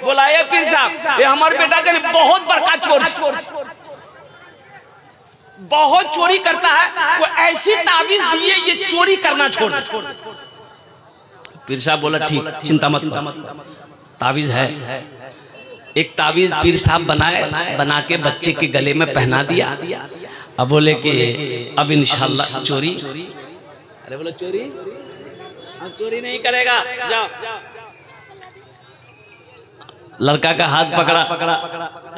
बोला ये पीर साहब, ये हमारे बेटा के बहुत बड़का चोर, बहुत चोरी करता है, वो ऐसी ताबीज दिए ये चोरी करना छोड़। पीर साहब बोला ठीक, चिंता मत करो, ताबीज है। एक ताबीज पीर साहब बना के बच्चे के गले में पहना दिया। अब बोले कि अब इंशाल्लाह चोरी, अरे बोलो चोरी, अब चोरी नहीं करेगा, जाओ। लड़का का हाथ पकड़ा,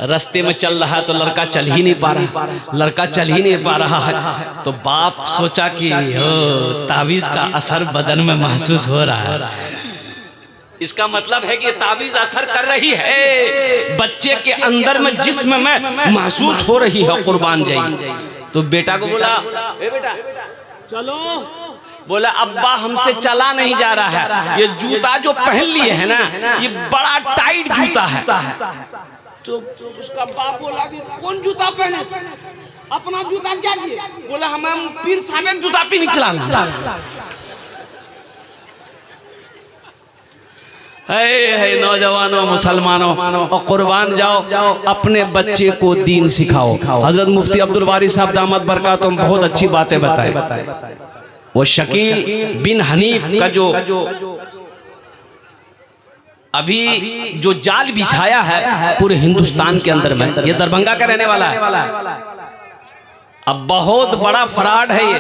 रास्ते में चल रहा तो लड़का चल ही नहीं पा रहा है। तो बाप सोचा कि ताबीज का असर बदन में महसूस हो रहा है, इसका मतलब है कि ताबीज असर कर रही है, बच्चे के अंदर में जिस्म में महसूस हो रही है कुर्बान जाई। तो बेटा को बोला ए बेटा चलो, बोला अब्बा हमसे चला नहीं जा रहा है, ये जूता जो पहन लिए है ना ये बड़ा टाइट जूता है। तो उसका बाप बोला कि कौन जूता पहने, अपना जूता क्या किए? बोला हम पीर साहब जूता पे नहीं चलाना। है नौजवानों मुसलमानों, और कुर्बान जाओ, अपने बच्चे को दीन सिखाओ। हजरत मुफ्ती अब्दुल बारी साहब दामत बरकातुहुम बहुत अच्छी बातें बताए। वो शकील बिन हनीफ का जो अभी जो जाल बिछाया है पूरे हिंदुस्तान के अंदर में, ये दरभंगा का रहने वाला है। अब बहुत बड़ा फ्रॉड है ये।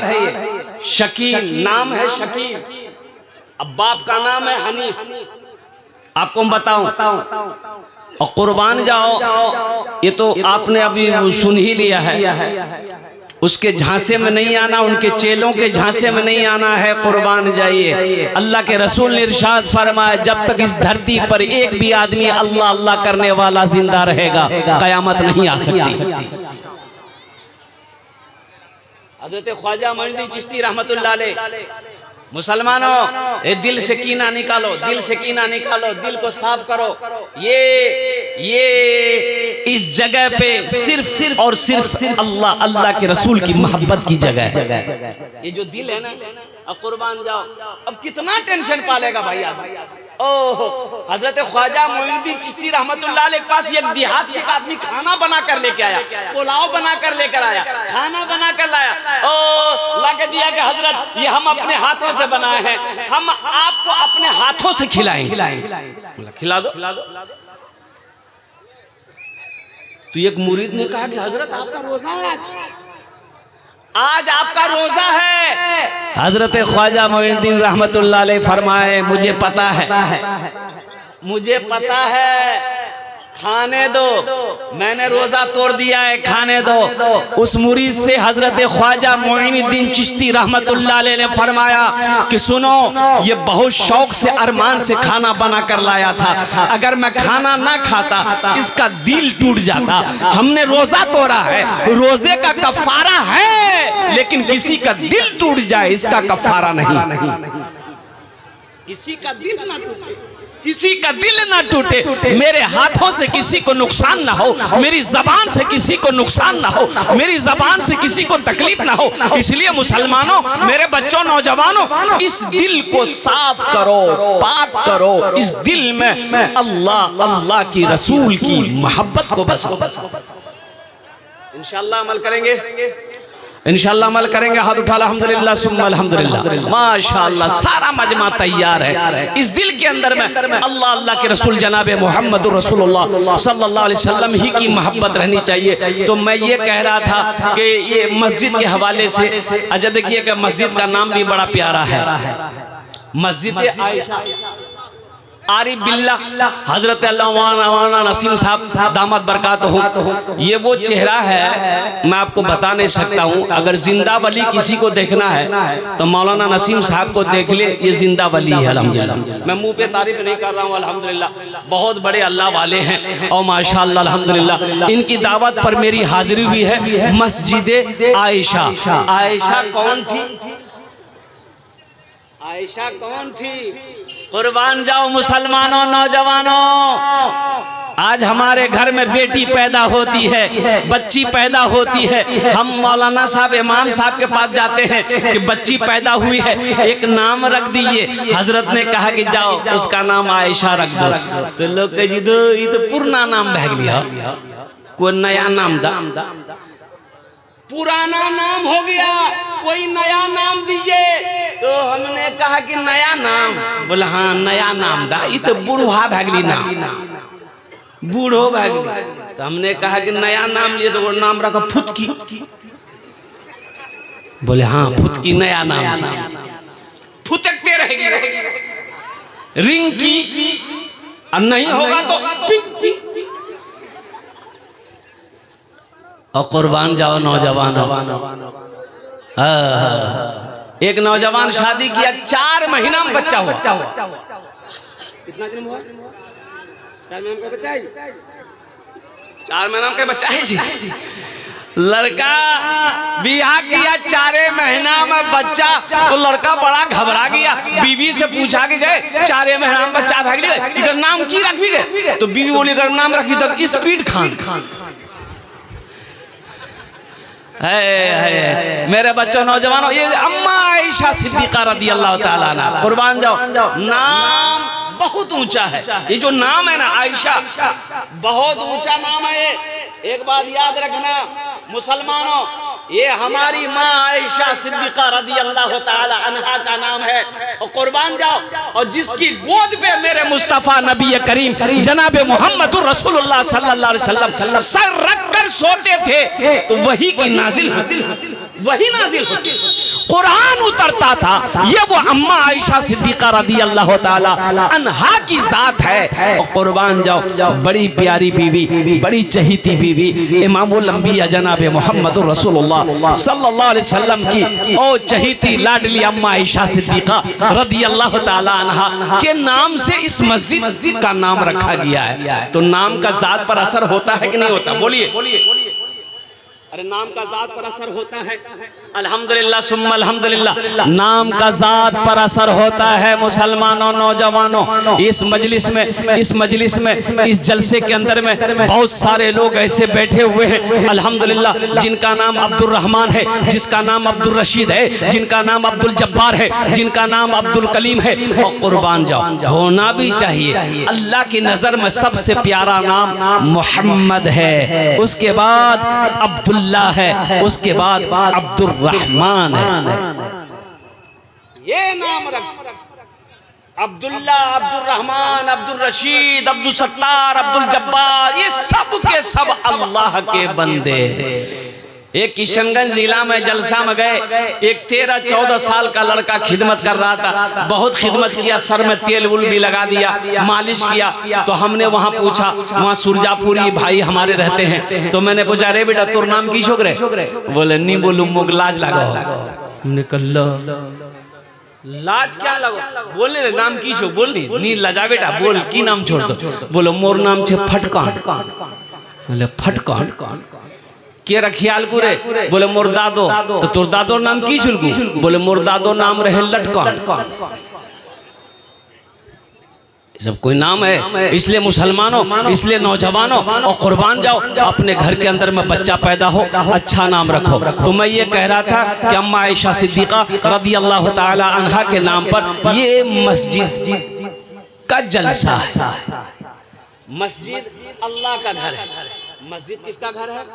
शकील नाम है शकील, अब बाप का नाम है हनीफ। आपको मैं बताऊं, और कुर्बान जाओ, ये तो आपने अभी सुन ही लिया है। उसके झांसे में नहीं आना, उनके चेलों के झांसे में नहीं आना है। कुर्बान जाइए, अल्लाह के रसूल ने इरशाद फरमाया जब तक इस धरती पर एक भी आदमी अल्लाह अल्लाह करने वाला जिंदा रहेगा कयामत नहीं आ सकती। हज़रत ख्वाजा मोइनुद्दीन चिश्ती रहमतुल्लाह अलैह, मुसलमानों ये दिल से कीना निकालो, दिल से कीना निकालो, दिल को साफ करो। ये इस जगह पे सिर्फ और सिर्फ अल्लाह अल्लाह के रसूल की मोहब्बत की जगह है। ये जो दिल है ना, अब कुर्बान जाओ, अब कितना टेंशन पालेगा भाई आदमी। ओह, हजरत ख्वाजा मोइनुद्दीन चिश्ती रहमतुल्लाह अलैह के पास एक देहात से एक आदमी खाना बना कर लेके आया, पुलाव बना कर लेकर आया, खाना बना कर लाया। ओ ला के दिया कि हजरत ये हम अपने हाथों से बनाए हैं, हम आपको अपने हाथों से खिलाएंगे। खिला दो। तो एक मुरीद ने कहा कि हजरत आपका रोजा है, आज आपका रोजा है। हजरत ख्वाजा मोइनुद्दीन रहमतुल्लाह अलैह फरमाए मुझे पता है, खाने दो, मैंने रोजा तोड़ दिया है, खाने दो। उस मुरीद से हजरत ख्वाजा मोइनुद्दीन चिश्ती रहमतुल्लाह अलैह ने फरमाया कि सुनो, ये बहुत शौक से अरमान से खाना बना कर लाया था, अगर मैं खाना ना खाता इसका दिल टूट जाता। हमने रोजा तोड़ा है, रोजे का कफारा है, लेकिन किसी का दिल टूट जाए इसका कफारा नहीं। किसी का दिल ना टूटे, किसी का दिल ना टूटे, मेरे हाथों से किसी को नुकसान ना हो, मेरी जबान से किसी को नुकसान ना हो, मेरी जबान से किसी को तकलीफ ना हो। इसलिए मुसलमानों, मेरे बच्चों, नौजवानों, इस दिल को साफ करो, पाक करो। इस दिल में अल्लाह अल्लाह की रसूल की मोहब्बत को बसाओ। इंशाअल्लाह अमल करेंगे, इंशाअल्लाह अमल करेंगे। हाथ उठा अल्हम्दुलिल्लाह सुम्मा अल्हम्दुलिल्लाह, माशाअल्लाह सारा मजमा तैयार है। इस दिल के अंदर में अल्लाह अल्लाह के रसूल जनाब मोहम्मद रसूलुल्लाह सल्लल्लाहु अलैहि वसल्लम ही की मोहब्बत रहनी चाहिए। तो मैं ये कह रहा था कि ये मस्जिद के हवाले से, अच्छा देखिए कि मस्जिद का नाम भी बड़ा प्यारा है, मस्जिद आयशा आरिफ बिल्लाह हजरत अल्लामा नसीम साहब दामत बरकातुहुम। ये वो चेहरा है, मैं आपको बता नहीं सकता हूँ। अगर जिंदा वली किसी को देखना है तो मौलाना नसीम साहब को देख ले, ये जिंदा वली है अल्हम्दुलिल्लाह। मैं मुंह पे तारीफ नहीं कर रहा हूँ, अल्हम्दुलिल्लाह बहुत बड़े अल्लाह वाले हैं और माशाअल्लाह अल्हम्दुलिल्लाह इनकी दावत पर मेरी हाजिरी हुई है। मस्जिद आयशा, आयशा कौन थी? आयशा कौन थी? कुर्बान जाओ मुसलमानों, नौजवानों, आज हमारे घर में बेटी पैदा होती है, बच्ची पैदा होती है, हम मौलाना साहब इमाम साहब के पास जाते हैं कि बच्ची पैदा हुई है, एक नाम रख दीजिए। हजरत ने कहा कि जाओ उसका नाम आयशा रख दो। तो लोग कह जी दो ये तो पुराना नाम भाग लिया, कोई नया नाम दा, पुराना नाम हो गया, कोई नया नाम दीजिए। तो हमने कहा कि नया नाम, बोला हाँ नया नाम दा, ये तो बूढ़ा भागली नाम, बूढ़ो भागली। तो हमने कहा कि नया नाम लिए, तो वो नाम रखा फुतकी। बोले हाँ फुतकी नया नाम, फुतकते रहेगी रिंकी, और नहीं होगा तो पिंकी। और कुर्बान जाओ नौजवान। एक नौजवान शादी किया, 4 महीना में बच्चा हुआ। कितना दिन हुआ? 4 महीना का बच्चा है, 4 महीना का बच्चा है जी। लड़का बियाह किया, 4 महीना में बच्चा, तो लड़का बड़ा घबरा गया। बीवी से पूछा कि गए 4 महीना में बच्चा भाग लिया, इधर नाम की रखी गए? तो बीवी बोली इधर नाम रखी तक स्पीड खान। है मेरे बच्चों नौजवानों, ये अम्मा आयशा सिद्दीका रदी अल्लाह ताला अन्हा, कुर्बान जाओ, नाम बहुत ऊंचा है। ये जो नाम है ना आयशा, बहुत ऊंचा नाम है। एक बात याद रखना मुसलमानों, ये हमारी माँ आयशा सिद्दीका रदी अल्लाह ताला अन्हा का नाम है। और कुर्बान जाओ, और जिसकी गोद पे मेरे मुस्तफा नबी करीम जनाब मोहम्मद रसूलुल्लाह सल्लल्लाहु अलैहि वसल्लम सर रखकर सोते थे, तो वही की नाजिल होती, कुरान उतरता था। ये वो अम्मा आयशा सिद्दीका रदी अल्लाह ताला अन्हा की जात है। और कुर्बान जाओ, बड़ी प्यारी बीवी, बड़ी चहीती बीवी, इमामुल अंबिया जनाब मोहम्मद रसूलुल्लाह सल्लल्लाहु अलैहि वसल्लम की ओ चहीती लाडली अम्मा आयशा सिद्दीका रदी अल्लाह ताला अन्हा के नाम से इस मस्जिद का नाम रखा गया है। तो नाम का जात पर असर होता है कि नहीं होता? बोलिए। अरे नाम का जात पर असर होता है। अल्हम्दुलिल्लाह सुम्मा अल्हम्दुलिल्लाह, नाम का जात पर असर होता है। मुसलमानों नौजवानों, इस मजलिस में इस जलसे के अंदर में बहुत सारे लोग ऐसे बैठे हुए हैं अल्हम्दुलिल्लाह, जिनका नाम अब्दुल रहमान है, जिसका नाम अब्दुल रशीद है, जिनका नाम अब्दुल जब्बार है, जिनका नाम अब्दुल कलीम है। और कुर्बान जाओ, होना भी चाहिए। अल्लाह की नजर में सबसे प्यारा नाम मोहम्मद है, उसके बाद अब्दुल्लाह है, उसके बाद अब्दुल रहमान है। ये नाम रख, अब्दुल्ला, अब्दुल रहमान, अब्दुल रशीद, अब्दुल सत्तार, अब्दुल जब्बार, ये सब के सब अल्लाह के बंदे। एक किशनगंज जिला में जलसा में गए, एक 13-14 साल का लड़का खिदमत कर रहा था, बहुत खिदमत किया, सर में तेल उल भी लगा दिया, मालिश किया। तो हमने वहाँ पूछा, वहाँ सुरजापुरी भाई हमारे रहते हैं, तो मैंने पूछा अरे बेटा तोर नाम की छोकरे? बोले नहीं बोलू मुग लाज लगाओ। हमने कहा लाज क्या लगो? बोले नाम की छो? बोलनी नहीं लजा बेटा, बोल की नाम छोड़ दो। बोलो मोर नाम छे फटकान। बोले फटकान के रखियाल कुरे? बोले मोर दादो। तो तोर दादो नाम की चुलकू? बोले मोर दादो नाम रहे लटकान। सब कोई नाम है। इसलिए मुसलमानों, इसलिए नौजवानों, और कुर्बान जाओ, अपने घर के अंदर में बच्चा पैदा हो, अच्छा नाम रखो। तो मैं ये कह रहा था कि अम्मा आयशा सिद्दीका रदी अल्लाह ताला अन्हा के नाम पर ये मस्जिद का जलसा है। मस्जिद अल्लाह का घर है। मस्जिद किसका घर है?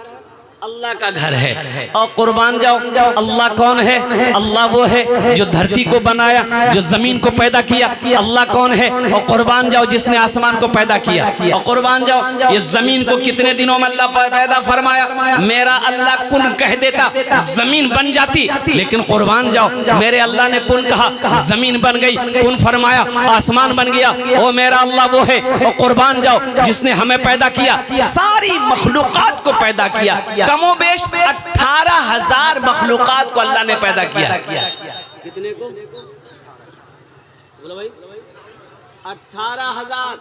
अल्लाह का घर है। और कुर्बान जाओ, अल्लाह कौन है? अल्लाह वो है जो धरती को बनाया, जो जमीन को पैदा किया। अल्लाह कौन है? और कुर्बान जाओ जिसने आसमान को पैदा किया। और कुर्बान जाओ, ये जमीन को कितने दिनों में अल्लाह पैदा फरमाया? मेरा अल्लाह कुन कह देता, जमीन बन जाती। लेकिन कुर्बान जाओ, मेरे अल्लाह ने कुन कहा, जमीन बन गई, कुन फरमाया, आसमान बन गया। वो मेरा अल्लाह वो है। और कुर्बान जाओ जिसने हमें पैदा किया, सारी मखलूकात को पैदा किया। कमोबेश 18,000 मखलूकात को अल्लाह ने पैदा किया। कितने को बोलो भाई? 18,000।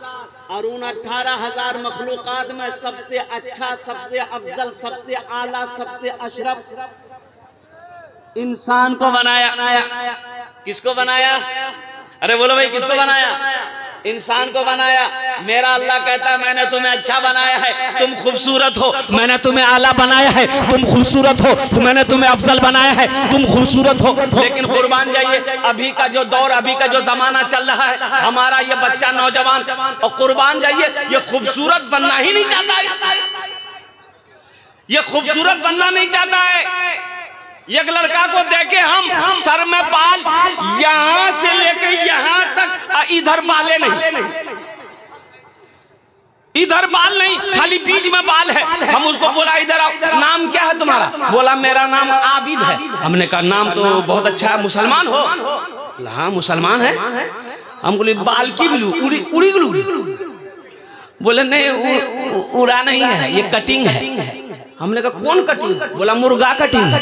और उन 18,000 मखलूकात में सबसे अच्छा, सबसे अफजल, सबसे आला, सबसे अशरफ इंसान को बनाया। किसको बनाया? अरे बोलो भाई किसको बनाया? इंसान को बनाया, मेरा अल्लाह कहता है मैंने तुम्हें अच्छा बनाया है, तुम खूबसूरत हो, मैंने तुम्हें आला बनाया है, तुम खूबसूरत हो, तो मैंने तुम्हें अफजल बनाया है, तुम खूबसूरत हो। लेकिन कुर्बान जाइए, अभी का जो दौर, अभी का जो जमाना चल रहा है, हमारा ये बच्चा नौजवान, और कुर्बान जाइए, ये खूबसूरत बनना ही नहीं चाहता है, ये खूबसूरत बनना नहीं चाहता है। एक लड़का को देखे हम, सर में बाल यहां से लेके यहां तक, इधर बाले नहीं, इधर बाल नहीं, खाली बीच में बाल है। हम उसको बोला इधर आओ, नाम क्या है तुम्हारा? बोला मेरा नाम आबिद है। हमने कहा नाम तो बहुत अच्छा है, मुसलमान हो? हाँ मुसलमान है। हम बोले बाल की बिलू उड़ी गुलू? बोले नहीं उड़ा नहीं है, ये कटिंग है। हमने कहा कौन कटिंग? बोला मुर्गा कटिंग।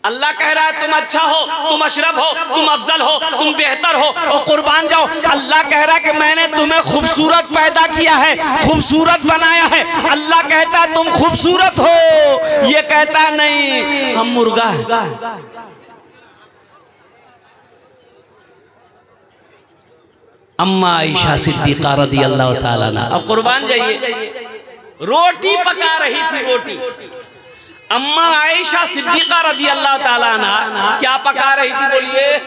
अल्लाह कह रहा है तुम अच्छा हो, तुम अशरफ हो, तुम अफजल हो, तुम बेहतर हो, और कुर्बान जाओ। अल्लाह कह रहा है कि मैंने तुम्हें खूबसूरत पैदा किया है, खूबसूरत बनाया है। अल्लाह कहता है तुम खूबसूरत हो, ये कहता है नहीं हम मुर्गा है। अम्मा आयशा सिद्दीक़ा रज़ी अल्लाह ताला अन्हा, अब कुर्बान जाइए, रोटी पका रही थी, रोटी। अम्मा आयशा सिद्दीक़ा रज़ी अल्लाह ताला अन्हा क्या पका रही थी? बोलिए।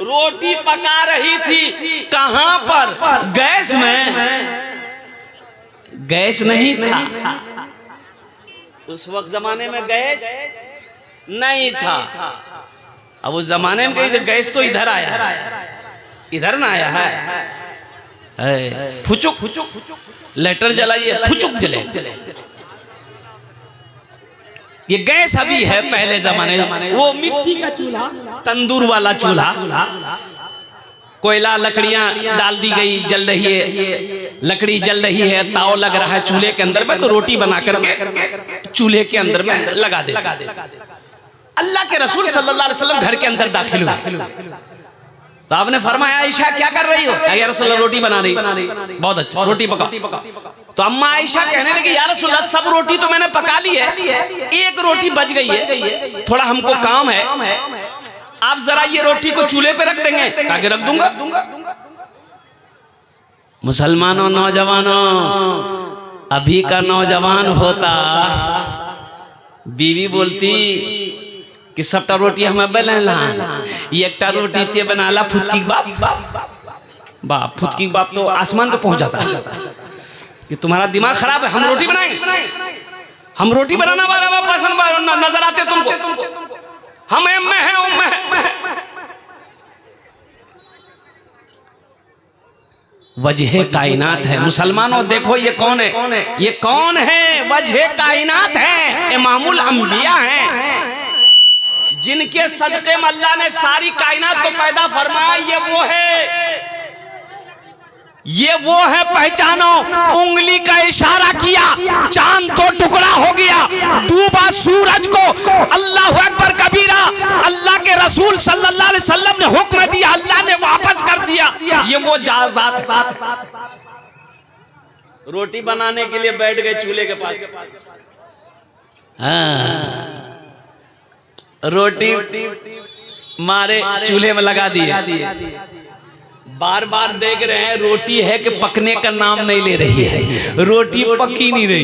रोटी पका रही थी। कहां पर? गैस में। गैस नहीं था उस वक्त, जमाने में गैस नहीं था। अब उस जमाने में गैस तो इधर आया, इधर ना आया है। फुचुक लेटर जलाइए, फुचुक जले। ये गैस अभी है, पहले जमाने वो मिट्टी का चूल्हा, तंदूर वाला चूल्हा, कोयला लकड़ियां डाल दी गई, जल रही है, लकड़ी जल रही है, ताव लग रहा है चूल्हे के अंदर में, तो रोटी बना करके चूल्हे के अंदर में लगा दे। अल्लाह के रसूल सल्लल्लाहु अलैहि वसल्लम घर के अंदर दाखिल हुए, तो आपने फरमाया आयशा क्या कर रही हो? या रसूल अल्लाह रोटी बना रही। बहुत अच्छा, रोटी पका। तो अम्मा आयशा कहने लगी या रसूल अल्लाह सब रोटी तो मैंने पका ली है, एक रोटी बच गई है, थोड़ा हमको काम है, आप जरा ये रोटी को चूल्हे पे रख देंगे? ताकि रख दूंगा। मुसलमानों, नौजवानों, अभी का नौजवान होता, बीवी बोलती कि सबटा रोटी हमें बनेला, एक रोटी ते बनाला फुटकी बाप फुटकी बाप तो आसमान पे पहुंच जाता है कि तुम्हारा दिमाग खराब है, हम रोटी बनाएं, हम रोटी बनाना वाला पसंद नजर आते तुमको, हम एम्मे हैं उम्मे। वजह कायनात है। मुसलमानों देखो ये कौन है? ये कौन है? वजह कायनात है, इमामुल अंबिया हैं, जिनके सदक़े में अल्लाह ने सारी कायनात को पैदा फरमाया। ये वो है, पहचानो। उंगली का इशारा किया, चांद तो टुकड़ा हो गया, डूबा सूरज को, अल्लाह अकबर कबीरा, अल्लाह के रसूल सल्लल्लाहु अलैहि वसल्लम ने हुक्म दिया, अल्लाह ने वापस कर दिया। ये वो जाज़ात है। रोटी बनाने के लिए बैठ गए चूल्हे के पास, रोटी मारे चूल्हे में लगा दिए, बार बार देख रहे हैं रोटी है कि पकने का नाम नहीं ले रही है, रोटी पकी नहीं रही,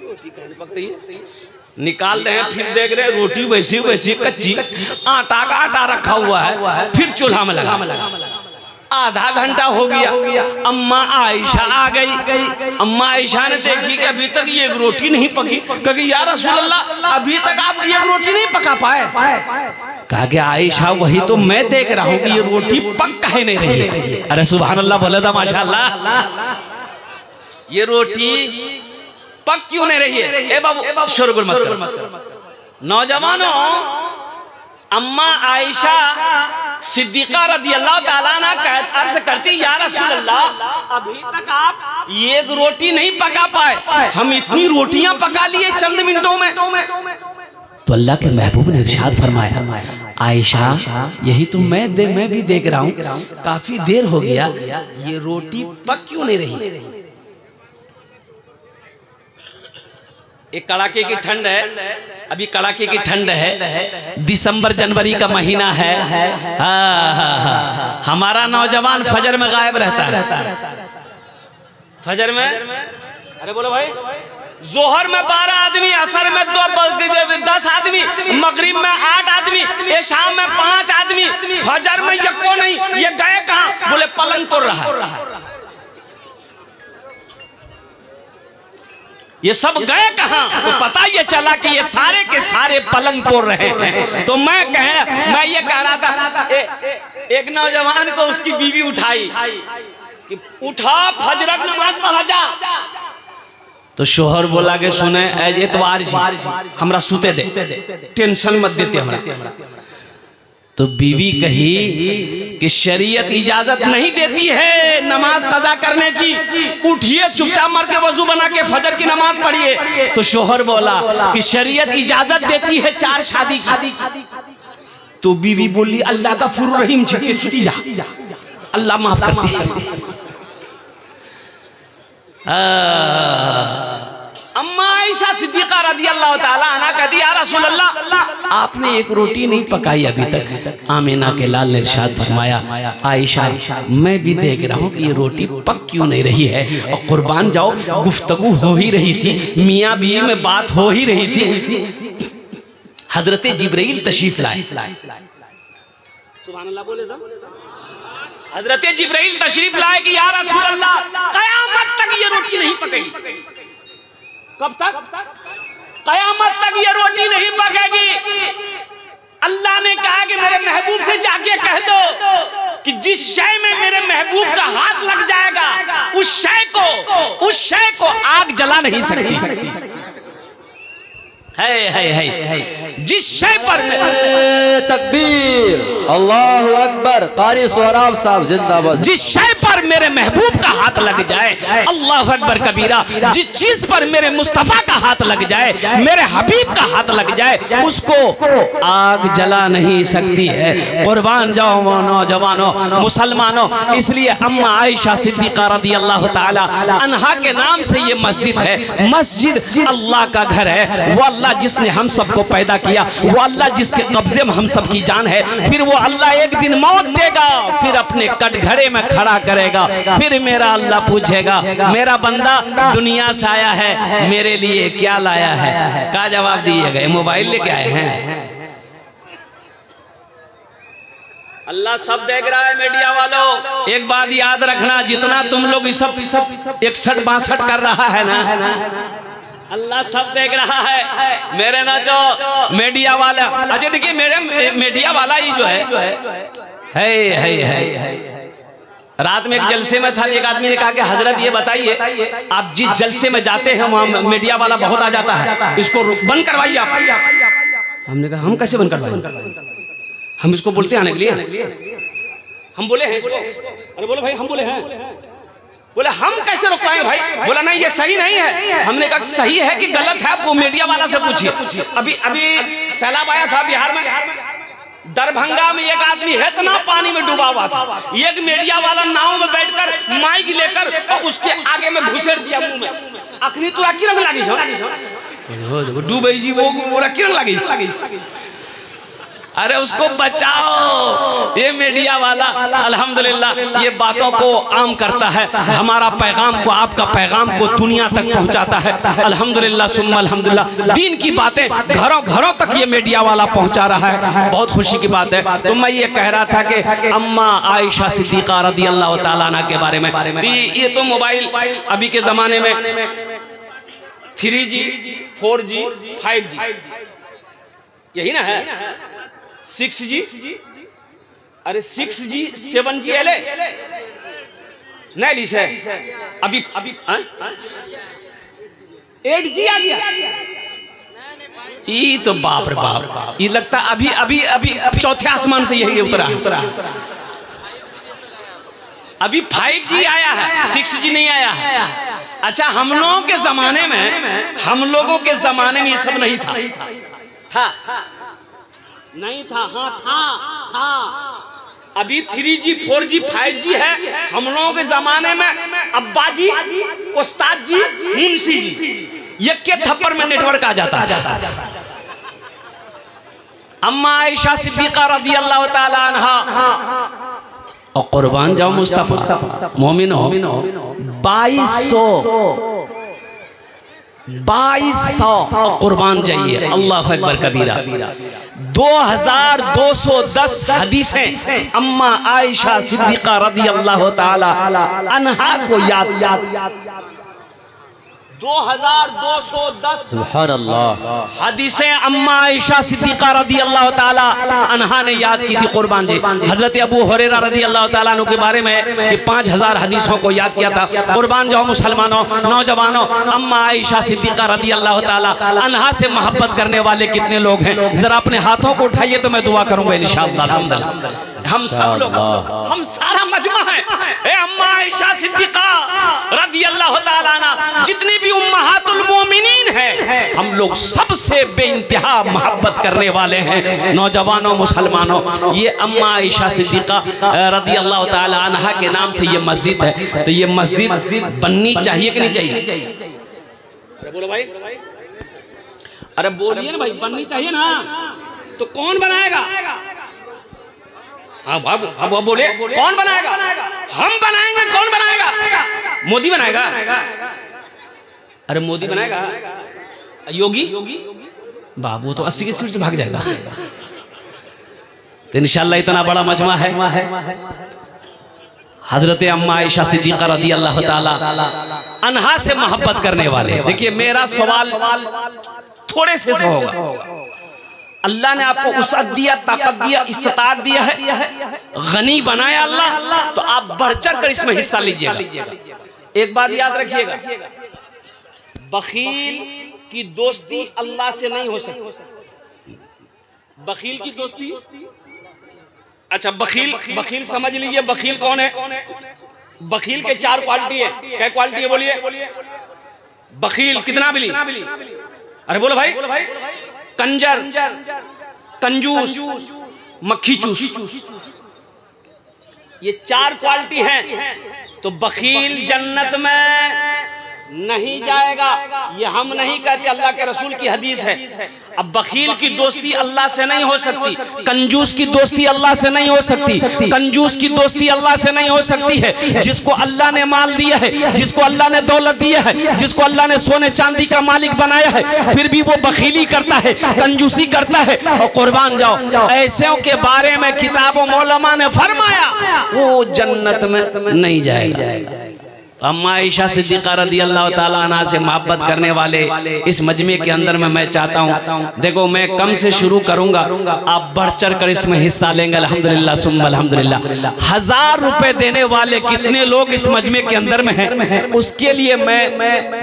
रोटी पक रही है, निकाल रहे हैं, फिर देख रहे हैं रोटी वैसी वैसी कच्ची, आटा का आटा रखा हुआ है, फिर चूल्हा में लगा। आधा घंटा हो गया, अम्मा आयशा आ गई। अम्मा आयशा ने देखी कि अभी तक ये रोटी नहीं पकी, कही या रसूल अल्लाह अभी तक आप ये रोटी नहीं पका पाए। कहा कि आयशा वही तो मैं देख रहा हूँ कि ये रोटी पक काहे नहीं रही है। अरे सुभान अल्लाह बोला था माशाअल्लाह, ये रोटी पक क्यों नहीं रही है? ए बाबू शोरगुल मत करो। नौजवानों, अम्मा आयशा सिद्दीक़ा रज़ी अल्लाह ताला अन्हा अर्ज करती या रसूल अल्लाह अभी तक आप ये रोटी नहीं पका पाए, हम इतनी रोटियां पका लिए चंद मिनटों में। तो अल्लाह के महबूब ने इरशाद फरमाया आयशा यही तो मैं भी देख रहा हूँ, काफी देर हो गया, ये रोटी पक क्यों नहीं रही? एक कड़ाके की ठंड है, अभी कड़ाके की ठंड है, दिसंबर जनवरी का महीना है। हमारा नौजवान फजर में गायब रहता है। फजर में अरे बोलो भाई, जोहर में 12 आदमी, असर में 10 आदमी, मगरिब में 8 आदमी, शाम में 5 आदमी, फजर में यक्को नहीं। ये गए कहाँ? बोले पलंग तोड़ रहा है। ये सब गए कहाँ? तो पता ये चला कि ये सारे के सारे पलंग तोड़ रहे हैं। तो मैं ये कह रहा था, एक नौजवान को उसकी बीवी उठाई कि उठा फजर नमाज पढ़ा जा। तो शोहर बोला कि सुने एतवार जी हमरा सुते दे, टेंशन मत देते हमरा। तो बीवी कही कि शरीयत इजाजत नहीं देती है नमाज कज़ा करने की, उठिए चुपचाप मर के वजू बना के फजर की नमाज पढ़िए। तो शोहर बोला कि शरीयत इजाजत देती है 4 शादी की। तो बीवी बोली अल्लाह का फुर रहीम जी, छुट्टी जा, अल्लाह माफ करती है। अम्मा आयशा सिद्दीका रज़ियल्लाहु ताला अन्हा कहती या रसूल अल्लाह, आपने एक रोटी नहीं पकाई अभी तक। आमिना के लाल ने इरशाद फरमाया, आयशा मैं भी देख रहा हूँ कि ये रोटी पक क्यों नहीं रही है। और कुर्बान जाओ, गुफ्तगू हो ही रही थी, मियाँ बीवी में बात हो ही रही थी। हजरत जिब्राइल तशरीफ लाए। सुभान अल्लाह बोले तो हजरत जिब्राइल तशरीफ लाए कि या रसूल अल्लाह, कयामत तक ये रोटी नहीं पकेगी। कब तक? कयामत तक ये रोटी नहीं पकेगी। अल्लाह ने कहा कि मेरे महबूब से जाके कह दो कि जिस शय में मेरे महबूब का हाथ लग जाएगा उस शय को आग जला नहीं सकती। है जिस शय पर तकबीर, अल्लाहु अकबर, कारी सोहराब साहब जिंदाबाद। जिस शय पर मेरे महबूब का हाथ लग जाए, अल्लाह अकबर कबीरा, जिस चीज पर मेरे मुस्तफा का हाथ लग जाए, मेरे हबीब का हाथ लग जाए, उसको आग जला नहीं सकती है। कुर्बान जाओ नौजवानों, मुसलमानों। इसलिए अम्मा आयशा सिद्दीका रज़ियल्लाहु ताला अन्हा के नाम से ये मस्जिद है। मस्जिद अल्लाह का घर है। वो अल्लाह जिसने हम सबको पैदा किया, वो अल्लाह जिसके कब्जे में हम सब की जान है। फिर वो अल्लाह एक दिन मौत देगा, फिर अपने कटघरे में खड़ा करेगा। फिर मेरा अल्लाह पूछेगा, मेरा बंदा दुनिया से आया है, मेरे लिए क्या लाया है? क्या जवाब दिएगा? मोबाइल लेके आए हैं। अल्लाह सब देख रहा है। मीडिया वालों, एक बात याद रखना, जितना तुम लोग सब 61-62 कर रहा है ना, अल्लाह सब देख रहा है। मेरे ना जो मीडिया वाला, अच्छा देखिए मेरे मीडिया वाला ही जो है रात में एक जलसे में था, एक आदमी ने कहा कि हजरत ये बताइए, आप जिस जलसे में जाते हैं वहाँ मीडिया वाला बहुत आ जाता है, इसको बंद करवाइए आप। हमने कहा हम कैसे बंद करवाएं? हम इसको बोलते आने के लिए, हम बोले हैं इसको। अरे बोलो भाई, हम बोले हैं। बोले हम कैसे रोक पाएंगे भाई? बोला नहीं ये सही नहीं है। हमने कहा सही है कि गलत है, वो मीडिया वाला से पूछिए। अभी सैलाब आया था बिहार में, दरभंगा में एक आदमी इतना पानी में डूबा हुआ था, एक मीडिया वाला नाव में बैठकर माइक लेकर और उसके आगे में घुसेड़ दिया मुंह में। अखनी तो किरण लगी डूबे जी, वो किरण लगी। अरे उसको बचाओ। ये मीडिया वाला अल्हम्दुलिल्लाह ये बातों को आम करता है, हमारा पैगाम को, आपका पैगाम को दुनिया तक पहुंचाता है। अल्हम्दुलिल्लाह सुम्मा अल्हम्दुलिल्लाह, दीन की बातें घरों घरों तक ये मीडिया वाला पहुंचा रहा है। बहुत खुशी की बात है। तो मैं ये कह रहा था कि अम्मा आयशा सिद्दीका रज़ियल्लाहु ताला अन्हा के बारे में, ये तो मोबाइल अभी के जमाने में 3G 4G 5G यही ना है, 6G, अरे 6G 7G एले नहीं ली से अभी 8G आ गया। ये तो बाप रे बाप, ये लगता अभी अभी अभी चौथे आसमान से यही उतरा। अभी 5G आया है, 6G नहीं आया है। अच्छा, हम लोगों के जमाने में ये सब नहीं था नहीं था। हाँ था। अभी 3G 4G 5G है। हम लोगों के जमाने में अब्बा जी, उस्ताद जी, मुंशी जी, यक्के थप्पड़ में नेटवर्क आ जाता है। अम्मा आयशा सिद्दीका रदी अल्लाह ताला अन्हा, और कुर्बान जाओ मुस्तफा मोमिन हो, 2200 कुर्बान जाइए, अल्लाह अकबर कबीरा। 2210 हदीसें अम्मा आयशा सिद्दीका रदी अल्लाह ताला अन्हा को याद। 2210 सुभान अल्लाह हदीसें अम्मा आयशा सिद्दीका रदी अल्लाह ताला अन्हा ने याद की थी। कुर्बान जी, हजरत अबू हुरैरा रदी अल्लाह ताला अन्हु के बारे में कि 5000 हदीसों को याद किया था। कुर्बान जाओ मुसलमानों, नौजवानों, अम्मा आयशा सिद्दीका रदी अल्लाह ताला अन्हा से मोहब्बत करने वाले कितने लोग हैं? जरा अपने हाथों को उठाइए तो मैं दुआ करूंगा इंशाअल्लाह। अल्हम्दुलिल्लाह हम सब लोग, हम सारा मजमा है। ए अम्मा आयशा सिद्दीका रदी अल्लाह ताला अन्हा जितनी भी उम्महातुल मोमिनीन है, हम लोग सबसे बेइंतहा मोहब्बत करने वाले हैं। नौजवानों, मुसलमानों, ये अम्मा आयशा सिद्दीका रदी अल्लाह ताला अन्हा के नाम से ये मस्जिद है। तो ये मस्जिद बननी चाहिए कि नहीं चाहिए? अरे बोलो भाई, अरे बोलिए ना भाई, बननी चाहिए ना। तो कौन बनाएगा? हाँ बाबू बोले, कौन बनाएगा? हम बनाएंगे। कौन बनाएगा? मोदी बनाएगा? अरे मोदी बनाएगा? योगी? बाबू तो 80 की स्पीड से भाग जाएगा। तो इंशाअल्लाह इतना बड़ा मजमा है। हजरत अम्मा आयशा सिद्दीका रदी अल्लाह ताला अन्हा से मोहब्बत करने वाले। देखिए मेरा सवाल थोड़े से होगा। अल्लाह ने आपको वसअत दिया, ताकत दिया, इस्तिताअत दिया है, गनी बनाया अल्लाह, तो आप बढ़ चढ़ कर इसमें हिस्सा लीजिएगा। एक बात याद रखिएगा, बखील की दोस्ती अल्लाह से नहीं हो सकती। बखील की दोस्ती, अच्छा बखील समझ लीजिए। बखील कौन है? बखील के 4 क्वालिटी है। क्या क्वालिटी है बोलिए? बखील कितना बिली? अरे बोलो भाई। कंजर, कंजूस, मक्खी चूस, ये 4 क्वालिटी हैं। तो बखील जन्नत में नहीं जाएगा, ये हम नहीं कहते, अल्लाह के रसूल की हदीस है। अब बखील की दोस्ती अल्लाह से नहीं हो सकती, कंजूस की दोस्ती अल्लाह से नहीं हो सकती, कंजूस की दोस्ती अल्लाह से नहीं हो सकती है। जिसको अल्लाह ने माल दिया है, जिसको अल्लाह ने दौलत दिया है, जिसको अल्लाह ने सोने चांदी का मालिक बनाया है, फिर भी वो बखीली करता है, कंजूसी करता है। और कुर्बान जाओ, ऐसे के बारे में किताबों मौलमा ने फरमाया वो जन्नत में नहीं जाएगा। अम्मा आयशा सिद्दीका रदी अल्लाह ताला अन्हा से मोहब्बत करने वाले इस मजमे के अंदर में मैं चाहता हूँ, देखो मैं कम से शुरू करूंगा, आप बढ़ चढ़ कर इसमें हिस्सा लेंगे अल्हम्दुलिल्लाह सुम्मा अल्हम्दुलिल्लाह। 1000 रुपए देने वाले कितने लोग इस मजमे के अंदर में हैं, उसके लिए मैं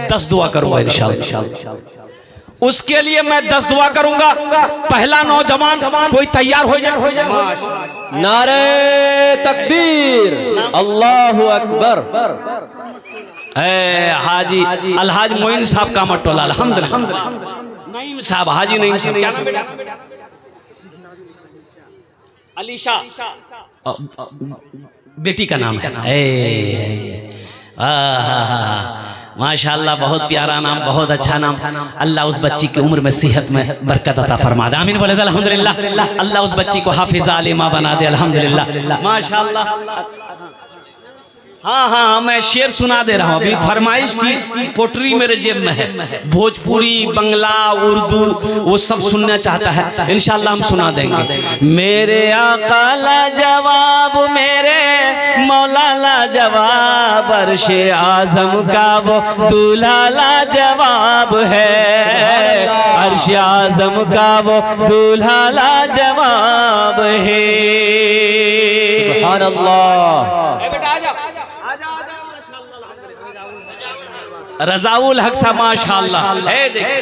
10 दुआ करूंगा इंशाअल्लाह। उसके लिए मैं 10 दुआ करूंगा। पहला नौजवान कोई तैयार हो जाए। नारे तकबीर, अल्लाहु अकबर। हाजी अलहाज मोइन साहब का मटोला अल्हम्दुलिल्लाह। नईम साहब, हाजी नईम साहब, क्या नाम बेटा? अलीशा बेटी का नाम है। माशाअल्लाह, बहुत प्यारा नाम, बहुत अच्छा नाम। अल्लाह उस बच्ची की उम्र में सेहत में बरकत अता फरमा दे, आमीन बोले अल्हम्दुलिल्लाह। अल्लाह उस बच्ची को हाफिज़ आलिमा बना दे, अल्हम्दुलिल्लाह माशाअल्लाह। हाँ, मैं शेर सुना दे रहा हूँ। अभी फरमाइश की पोटरी मेरे जेब में है, भोजपुरी, बंगला, उर्दू, वो सब सुनना चाहता है, इंशाअल्लाह हम सुना देंगे। मेरे आका ला जवाब, मेरे मौला ला जवाब, अर्शे आज़म का वो दूल्हा ला जवाब है, अर्शे आज़म का वो दूल्हा ला जवाब है। सुभान अल्लाह। रज़ाउल हक साहब माशाअल्लाह है, देखिए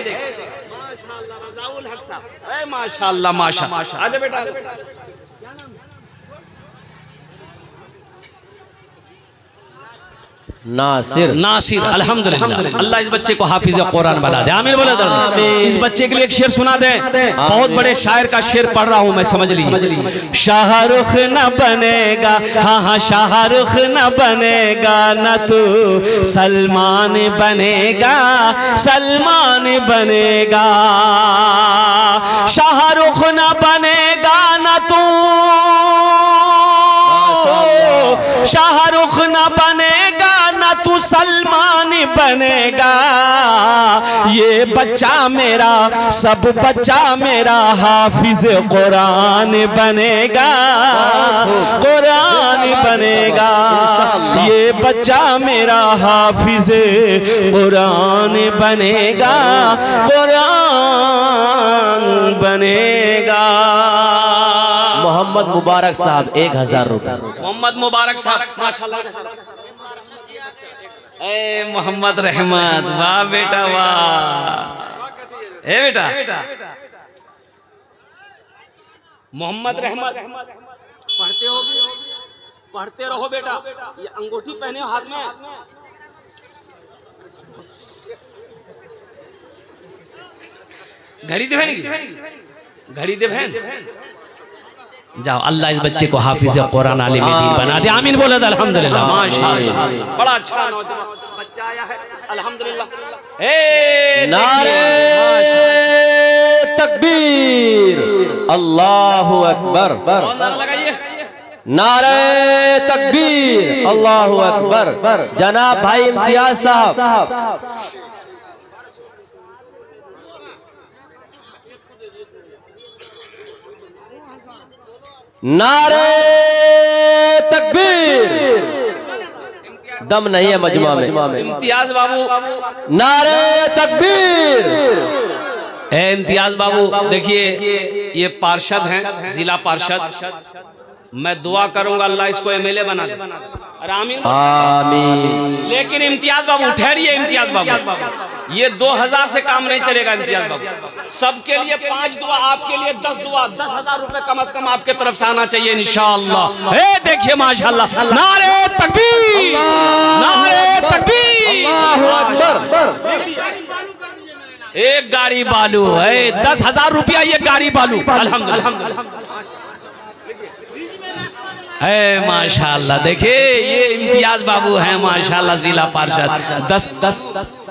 माशाअल्लाह रज़ाउल हक साहब है, माशाअल्लाह माशाअल्लाह। आजा बेटा, नासिर नासिर अल्हम्दुलिल्लाह। अल्लाह इस बच्चे को हाफिज कुरान बना दे, आमीन बोले तो। इस बच्चे के लिए एक शेर सुना दे, बहुत बड़े शायर का शेर पढ़ रहा हूं मैं, समझ लीजिए। शाहरुख न बनेगा, हाँ हाँ शाहरुख न बनेगा, न तू सलमान बनेगा, सलमान बनेगा। शाहरुख न बनेगा न तू, शाहरुख न बनेगा न तू सलमान बनेगा। ये बच्चा मेरा, सब बच्चा मेरा हाफिज कुरान बनेगा, कुरान बनेगा। ये बच्चा मेरा हाफिज कुरान बनेगा, कुरान बनेगा। मोहम्मद मुबारक साहब 1000 रुपए। मोहम्मद मुबारक साहब माशाल्लाह। ए मोहम्मद रहमत, वाह बेटा वाह। ए बेटा मोहम्मद रहमत, पढ़ते हो, पढ़ते रहो बेटा। ये अंगूठी पहने हो हाथ में, घड़ी दे बहन, घड़ी दे बहन। जाओ, अल्लाह इस बच्चे को हाफिज कुरान आलिम दीन बना दे, आमीन बोले तो अल्हम्दुलिल्लाह। माशाअल्लाह, बड़ा अच्छा नौजवान बच्चा आया है, अल्हम्दुलिल्लाह। ए नारे तकबीर, अल्लाहु अकबर। लगाइए, नारे तकबीर, अल्लाहु अकबर। जनाब भाई इम्तियाज साहब। नारे तकबीर, दम नहीं है मजमा में। इम्तियाज बाबू, नारे तकबीर। ए इम्तियाज बाबू, देखिए ये पार्षद हैं, जिला पार्षद। मैं दुआ करूंगा अल्लाह इसको एमएलए बना दे, आमीन आमीन। लेकिन इम्तियाज बाबू ठहरिए, इम्तियाज बाबू ये 2000 से काम नहीं चलेगा। इम्तियाज बाबू सबके लिए 5 दुआ, आपके लिए 10 दुआ, 10,000 रुपए कम से कम आपके तरफ से आना चाहिए इंशाअल्लाह। ए देखिए माशाअल्लाह, नारे तकबीर, नारे तकबीर, अल्लाहु अकबर। एक गाड़ी बालू है, 10,000 रुपया ये गाड़ी बालू, अल्हम्दुलिल्लाह। है माशाअल्लाह। देखिए ये इम्तियाज बाबू हैं माशाअल्लाह, जिला पार्षद। 10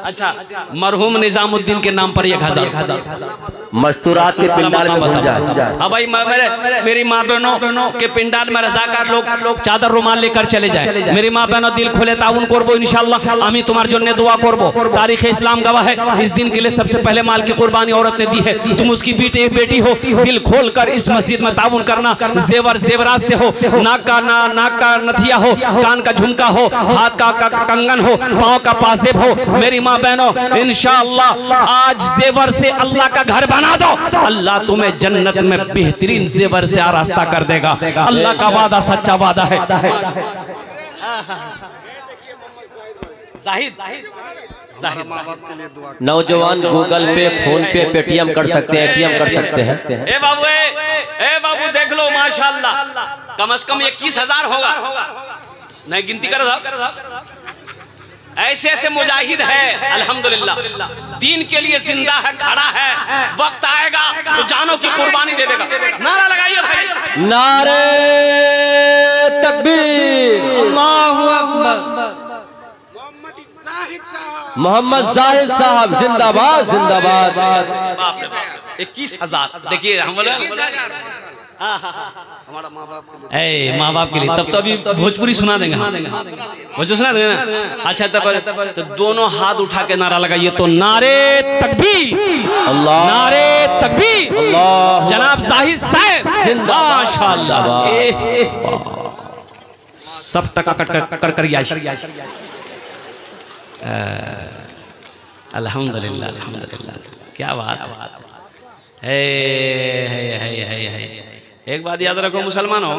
अच्छा, मरहूम निजामुद्दीन के नाम पर 1000 मस्तूरात के पिंडाल में भूल जाए। हाँ भाई, मेरी माँ बहनों के पिंडाल में रजाकार लोग चादर रुमाल लेकर चले जाए। मेरी माँ बहनों दिल खोले ताउन करबो इंशाअल्लाह। आमी तुम्हार जन्ने दुआ करबो। तारीख इस्लाम गवाह है, इस दिन के लिए सबसे पहले माल की कुर्बानी औरत ने दी है। तुम उसकी बेटी हो, दिल खोल कर इस मस्जिद में ताउन करना। जेवर जेवरात से हो, नाक का नथिया हो, कान का झुमका हो, हाथ का कंगन हो, पाँव का पाजेब हो। मेरी माँ बहनों इंशाअल्लाह आज जेवर से अल्लाह का घर बना दो, अल्लाह तुम्हें जन्नत में बेहतरीन जेवर से आरास्ता कर देगा। अल्लाह का वादा सच्चा वादा है। जाहिद नौजवान गूगल पे, फोन पे, पेटीएम कर सकते हैं, एटीएम कर सकते हैं। ए बाबू देख लो माशाअल्लाह, कम से कम 21,000 होगा। नहीं गिनती कर रहा, ऐसे ऐसे मुजाहिद है अल्हम्दुलिल्लाह, दीन के लिए जिंदा है, खड़ा है। वक्त आएगा तो जानों की कुर्बानी दे देगा। नारा लगाइए भाई, नारे तकबीर, अल्लाहु अकबर। मोहम्मद जाहिद साहब जिंदाबाद, जिंदाबाद। 21,000 देखिए हम बोले माँ बाप के लिए। तब तो अभी भोजपुरी सुना देंगे, भोजपुरी सुना देंगे ना। अच्छा तब तो दोनों हाथ उठा के नारा लगाइए तो नारे तकबीर, अल्लाह, नारे तकबीर, अल्लाह। जनाब जाहिद साहब माशाअल्लाह, सब टका कर अल्हम्दुलिल्लाह, अल्हम्दुलिल्लाह। क्या बात है। एक बात याद रखो मुसलमानों,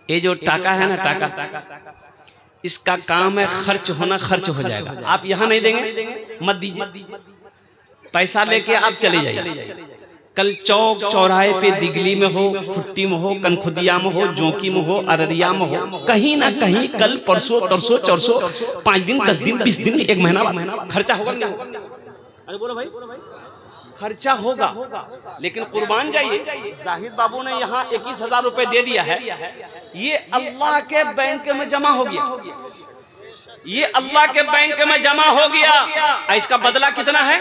ये जो टाका है ना, टाका इसका काम है खर्च होना, खर्च हो जाएगा। आप यहाँ नहीं देंगे, मत दीजिए। पैसा लेके आप चले जाइए, कल चौक चौराहे पे दिगली में हो, खुट्टी में हो, कनखुदिया में हो, जोंकी में हो, अररिया में हो, कहीं ना कहीं कल परसों तरसों चौरसों 5 दिन 10 दिन 20 दिन 1 महीना खर्चा होगा क्या? अरे बोलो भाई, खर्चा होगा। लेकिन कुर्बान जाइए, जाहिद बाबू ने यहाँ 21,000 रुपए दे दिया है, ये अल्लाह के बैंक में जमा हो गया, ये अल्लाह के बैंक में जमा हो गया। इसका बदला कितना है?